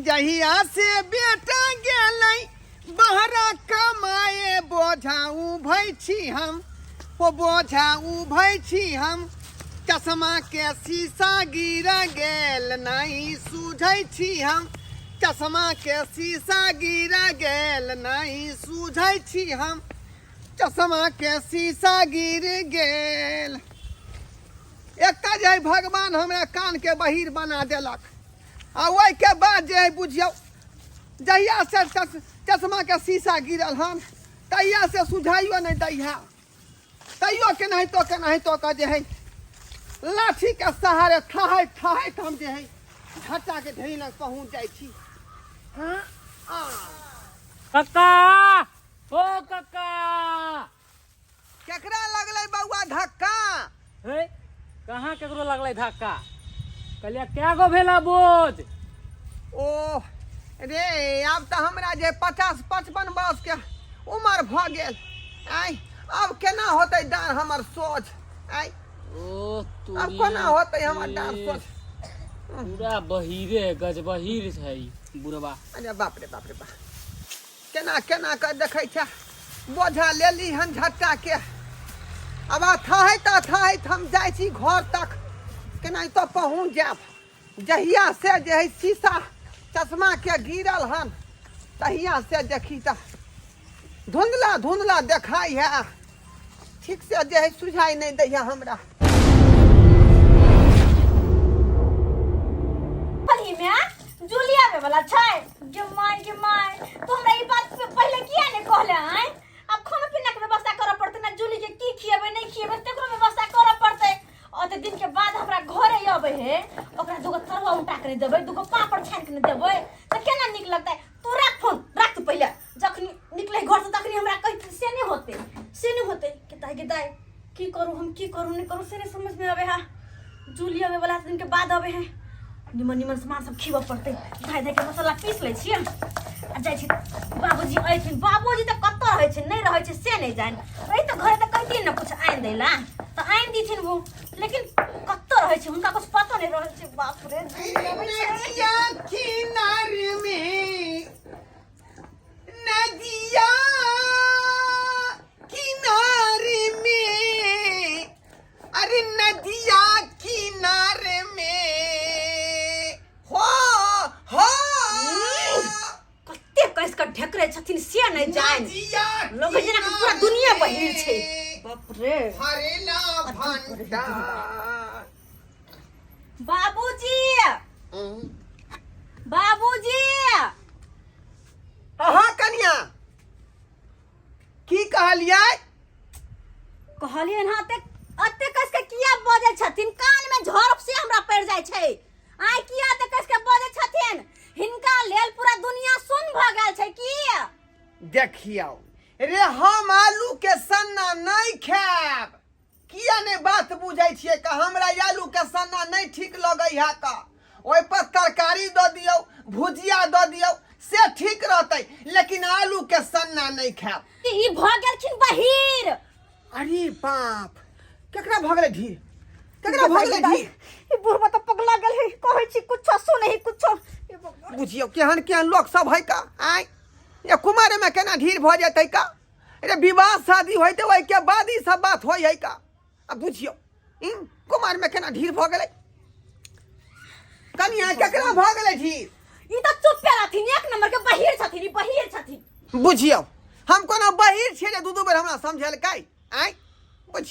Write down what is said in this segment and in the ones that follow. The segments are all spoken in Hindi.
जहिया से बेटा गेलै बहरा कमाए बोझा उभै छी हम ओ बोझा उभै छी हम चश्मा के शीशा गिर गेल नहीं सूझै छी हम चश्मा के शीशा गिर गेल नहीं सूझै छी हम चश्मा के शीशा गिर गेल। एकटा जे है भगवान हमरा कान के बहिर बना देलक आ ओहि के बाद जे है बुझियौ जहिया से चश्मा के शीशा गिरल हन तहिया से सुझाइयो नहीं दै है तैयो केनाहितो के जे है लाठी के सहारे ठहैत ठहैत हम जे है घाटा के ढेरी लग पहुँच जाइ छी। हाँ कक्का ओ कक्का केकरा लगलै बउआ धक्का? हे कहाँ केकरो लगलै धक्का? कहलिया क्या गो भेला बोझ? ओ रे अब तो हमरा जे 50-55 वर्ष के उम्र भ गेल आई अब केना होतै डार हमर सोझ आई ओ तू अब केना होतै हमर डार सोझ? पूरा बहिरे गज बहिर छै बुढ़वा। अरे बाप रे बाप केना कर देखै छ बोझा लेली हन झट्टा के अब थहैत हम जाइ छी घर तक केनाहितो पहुँच जाब। जहिया से जे है शीशा चश्मा के गिरल हन तहिया से देखी त धुंधला देखाई है ठीक से जे है सुझाई नहीं दैया हमरा। जूलिया में वाला छै जमाई तो हमरा ई बात पे पहले किया ने कहले हैं? अब खाना पीना के व्यवस्था करे पड़ते ना जूली के की खियेबे नहीं खियेबे तेकरो व्यवस्था करे पड़ते। और दिन के बाद हमरा घरे आबे है ओकरा दुगो तरुआ उठा के देबे दुगो पापड़ छान के देबे त केना निक लगतै? तू रख फोन रख तू पहले जखनी निकले घर से तखनी हमरा कहि से नहीं होते के दाई की करू हम की करू नहीं करू से नहीं समझ में आवे है। जूलिया में वाला दिन के बाद आवे है निमन सामान सब खीबऽ पड़ते धाय के मसाला पीस ले छियै आ जाइ छी बाबूजी अइथिन। बाबूजी त कत रहै छै नहीं रहै छै से नहीं जान रही त घरे त कहती न कुछ आइन दैला त आइन दीथिन वो लेकिन कत रहै छै हुनका कुछ पता नहीं रहै छै। बाप रे नदिया किनारे में नदिया किनारे में अरे नदिया किनारे में कैस का ढेकरे छथिन से नहीं जान लोग जना के पूरा दुनिया बहिर छै। बाप रे हरेला भंडा बाबूजी हाँ कन्या की कहलियै कहलियन हाँ अते कस के किया बजे छथिन कान में झड़प से हमरा पड़ जाय छै आइ किया ते कस के बजे छथिन हिनका लेल पूरा दुनिया सुन भ गेल छै की? देखियो रे हम आलू के सन्ना नहीं खाएब किया ने बात बुझै छियै का हमरा आलू के सन्ना नहीं ठीक लगै है का ओइ पर तरकारी द दियौ भुजिया द दियौ से ठीक रहतै लेकिन आलू के सन्ना नहीं खाएब। ई भ गेलखिन बहिर। अरे बाप केकरा भ गेलै ढीर केकरा भ गेलै ढीर? ई बुढ़वा त पगला गेल है कहै छी कुछ सुनै कुछ बुझियो केहन लोग सब है का आय ये कुमार में केना ढीर भ जेतै का? अरे विवाह शादी होइते ओइ के बाद ई सब बात होय है का? अब बुझियो कुमार में केना ढीर भ गेलै कनिया केकरा भ गेलै ढीर? ई त चुप्पे रहथिन एक नंबर के बहिर छथिन ई बहिर छथिन। बुझियो हम कोनो बहिर छियै जे दू बेर हमरा समझेलकै आय बुझ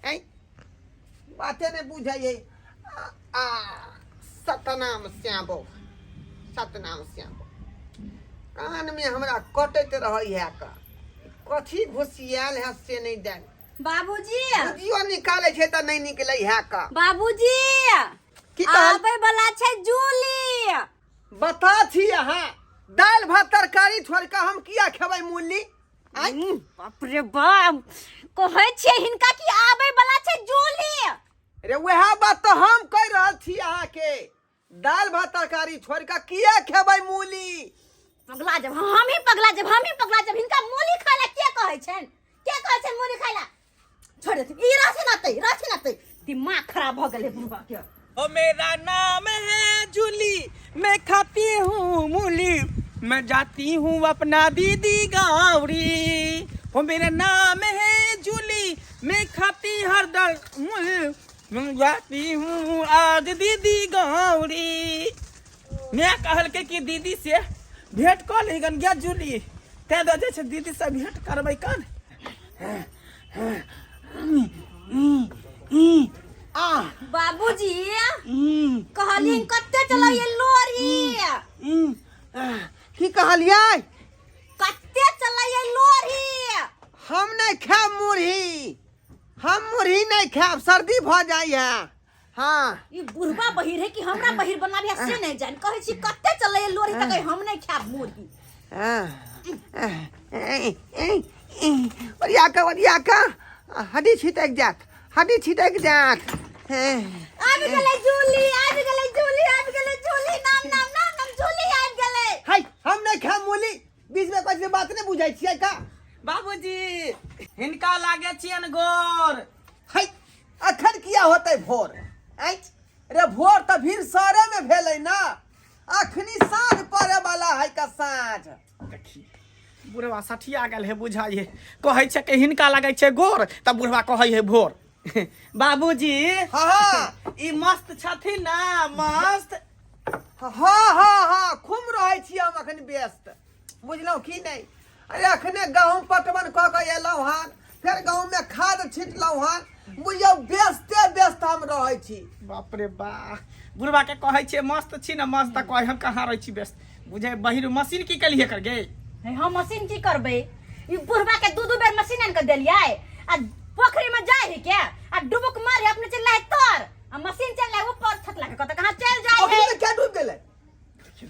आय बाते ने बुझै है सतनाम श्यामो कान में हमरा कटैत रहै है का कथी घुसियाल है से नहीं जान। बाबूजी बुझियो निकाले छै त नहीं निकलै है का? बाबूजी की कहल आबै बला छै जूली बता छी अहाँ दाल भात तरकारी छोड़ के हम किया खेबै मूली? बाप रे बाप कहै छियै हिनका की आबै बला छै जूली। रे वह बात तो हम कह रहल छी अहाँ के दाल भात तरकारी छोड़ के किया खेबै मूली? पगला जब हम ही पगला जब हिनका मूली खाइला के कहै छन मूली खाइला छोड़ दे ई राछे नाते दिमाग खराब भ गेलै बुढ़वा के। ओ मेरा नाम है जूली, मैं खाती हूँ मूली, मैं जाती हूँ अपना दीदी गाँवरी। ओ मेरा नाम है जूली, मैं खाती हरदम मूली, मैं जाती हूँ आज दीदी गाँवरी। मैं कहल के कि दीदी से भेंट कर लेगन गया जूली, ते दे छै दीदी से भेंट करबै कन। बाबूजी कहलिन कत्ते चलाइए लोरी। की कहलियै? कत्ते चलाइए लोरी। हम नहीं खाब मुरही, हम मुरही नहीं खाब, सर्दी भ जाई है। हाँ ई बुढ़वा बहिर है कि हमरा बहिर बनाबे से नहीं जान। कहै छी कत्ते चलाइए लोरी त कहि हम नहीं खाब मुरही। बढ़िया का हड्डी छिटक जात, हड्डी छिटक जात। आबि गेलै जूली, आबि गेलै जूली, आबि गेलै जूली, नाम नाम नाम नाम जूली आबि गेलै। हाय हम नहीं खाब मूली, बीच में कोई बात नहीं बुझाई छियै का? बाबूजी हिनका लागे छियन गोर। हाय अखन किया होतै भोर? अरे भोर तो फिर सारे में भेलै ना, अखनी साँझ पड़े वाला है का साँझ। बुढ़वा सठिया गेल है बुझाइए, कहै छै कि हिनका लगे छै गोर त बुढ़वा कहै है भोर। बाबूजी हाँ ई मस्त छथिन ना, मस्त। हाँ हाँ हाँ खूब रहै छी हम अखन व्यस्त, बुझलौ कि नहीं? अरे अखने गहूम पटवन क के एलौ हन, फिर गहूम में खाद छिटलौ हन, बुझियौ व्यस्ते व्यस्त हम रहै छी। बाप रे बा, बुढ़वा के कहै छै मस्त छी ना, मस्त त कहै हम कहाँ रहै छी व्यस्त। बुझे बहिर मशीन की कलिए कर गे? हम मशीन की करबै? ई बुढ़वा के दू बेर मशीन आन के देलियै आ पोखरी में जाय है क्या आ डुबुक मारे अपने चल है तोर आ मशीन चल है ऊपर छत लगा कत कहां चल जाय है। पोखरी में क्या डूब गेलै?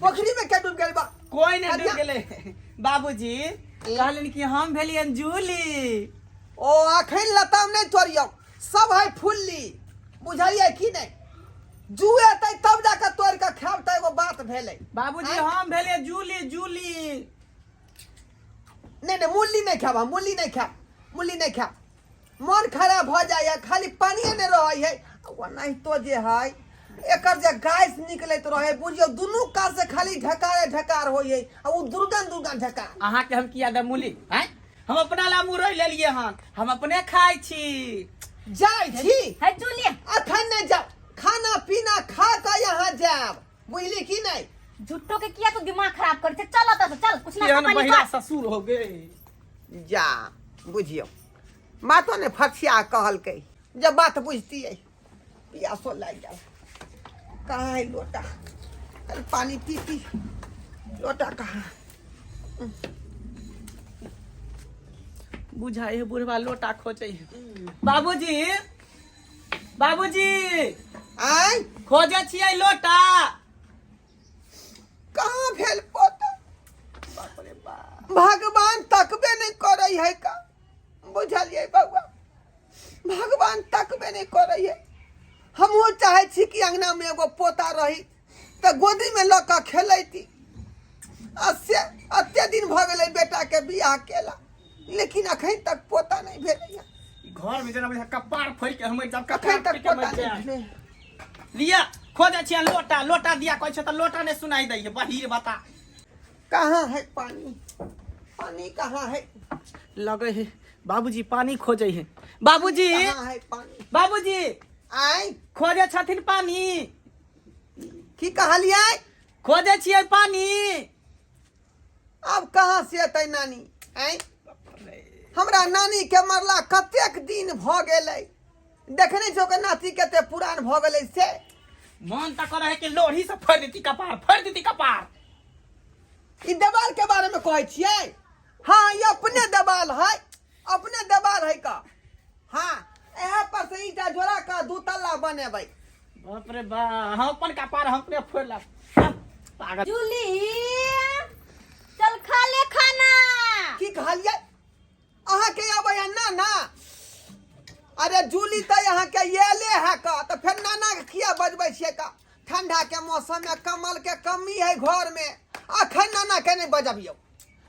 पोखरी में क्या डूब गेलै? बा कोई नहीं डूब गेलै। बाबूजी कहलन कि हम भेलियन जूली। ओ अखन लताम नहीं तोड़ियो, सब है फुल्ली, बुझलिए कि नहीं? जुए तै तब जाके तोड़ के खाब त एगो बात भेलै। बाबूजी हम भेले जूली, जूली नहीं नहीं मूली नहीं खाब, हम मूली नहीं खाब, मूली नहीं खाब, मन खराब हो जाए, खाली पानी नहीं रहे है। नहीं तो जे है एकर जे गैस निकलत रहे, बुझियो दुनू कात से खाली ढकारे ढकार होई है, आ उ दुर्गन दुर्गन ढकार। अहाँ के हम किया दे मूली हैं? हम अपना ला मुरई ले लिए हन, हम अपने खाई छी। जाई छी है जूली अखन नहीं जाओ, खाना पीना खा के यहाँ जाब, बुझली कि नहीं? झुट्टो के किया तो दिमाग खराब कर छे। चल त चल कुछ ना केहन कमाई महिला कर। ससुर हो गए जा, बुझियो मातो ने फटिया कहलकै, जब बात बुझती है पियासो लग जाओ। कहाँ है लोटा? अरे पानी पीती, लोटा कहाँ? बुझाए है बुढ़वा लोटा खोजे है। बाबूजी बाबूजी आय खोजे छियै लोटा। कहाँ भेल पोता? बाप रे बाप, भगवान तकबे नहीं करे है का? बुझलिए बउआ, भगवान तकबे नहीं करे है। हमहू चाहे छी कि अंगना में एगो पोता रही त गोदी में ल के खेलैती। अत्ते दिन भ गेलै बेटा के बियाह केला, लेकिन अखन तक पोता नहीं भेलै। घर में जना कपार फोड़ के हम जब अखन तक पोता नहीं भेलै। लिया खोजे छियन लोटा, लोटा दिया कहै छ त लोटा ने सुनाई दै है। बहिर बता कहाँ है पानी? पानी कहाँ है? लगे है बाबूजी पानी खोजे है। बाबूजी कहाँ है पानी? बाबूजी आय खोजे छथिन पानी। की कहलियै? खोजे छियै पानी। अब कहाँ से एतै नानी? आय हमरा नानी के मरला कतेक दिन भ गेलै, देखने छौ के नाती कते पुरान भ गेलै से। मन त करे है कि लोढ़ी से फोड़ देती कपार, फोड़ देती कपार। ई दबाल के बारे में कहै छियै? हाँ ये अपने दबाल है, अपने दबाल है का। हाँ एहे पर से ईटा जोड़ा का दू तल्ला बनेबै। बाप रे बा, हम अपन कपार हम अपने फोड़ ला। पागल जूली चल खा ले खाना। की कहलियै? अहाँ के आबै ना ना? अरे जूली त यहाँ के येले है का, तो फिर नाना के खिया बजबै छियै का? ठंडा के मौसम में कमल के कमी है घर में, अखन नाना के नहीं बजबियो,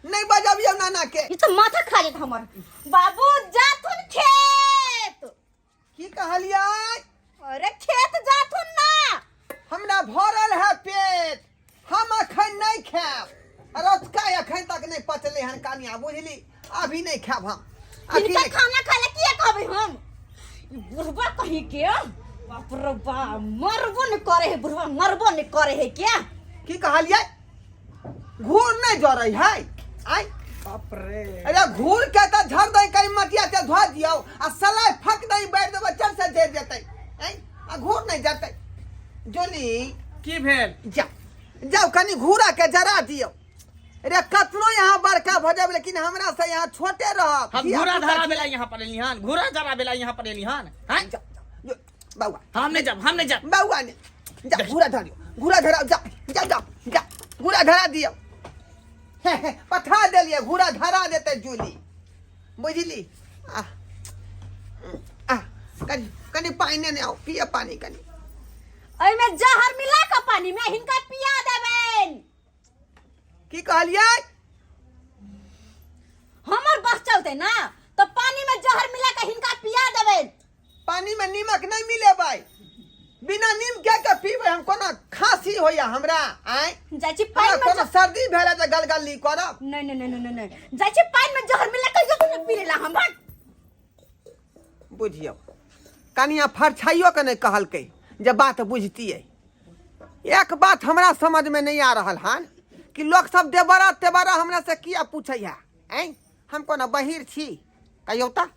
नहीं बजबियो नाना के। ई तो माथा खा जात हमर। बाबू जा तुन खेत। की कहलियै? अरे खेत जाथुन ना। हमरा भरल है पेट, हम अखन नहीं खाएब। रोजका अखन तक नहीं पचले हन कनिया, बुझली? अभी नहीं खाएब हम। इनका खाना खाले किया कहबे हम? बुढ़वा कहीं के बाप रे बाप, मरबो न करे है बुढ़वा, मरबो न करे है क्या? की कहलिए? घूर नहीं जरई है आई? बाप रे। अरे घूर के त झड़ दई करी मटिया से धो दियो आ सलाई फक दई बैठ देबे चल से जर जतई आई। आ घूर नहीं जतई। जोली की भेल? जाओ कनी घूरा के जरा दियो। अरे कतनो यहाँ बड़का भ जाब लेकिन हमरा से यहाँ छोटे रह। हम घूरा धरा बेला यहाँ पर एलिहन, घूरा जरा बेला यहाँ पर एलिहन। हैं? बाबा हम नहीं जब बाबा ने जा घूरा धरियो, घूरा धरा जा जा जा जा घूरा धरा दियो। पठा देलिए, घूरा धरा देते जूली, बुझली? कनी कनी पानी ने आओ, पिया पानी कनी। अई में जहर मिला के पानी में हिनका पिया देबेन। की कहलिए? हमर बस चलते ना तो पानी में जहर मिला के हिनका पिया देबेन। पानी में नीमक नहीं मिले भाई, बिना नीम के पीबे हम कोना खांसी होया हमरा आय? जाची पानी में कोनो सर्दी भेले त गलगली करब। नहीं नहीं नहीं नहीं नहीं, जाची पानी में जहर मिला के यो पी लेला हम। बुझियो कनिया फरछाइयो के नहीं कहलकै जे बात बुझतिए। एक बात हमरा समझ में नहीं आ रहल हन कि लोग सब देबरा तेबरा हमरा से किया पूछै है? हम कोनो बहिर छी कहियो त?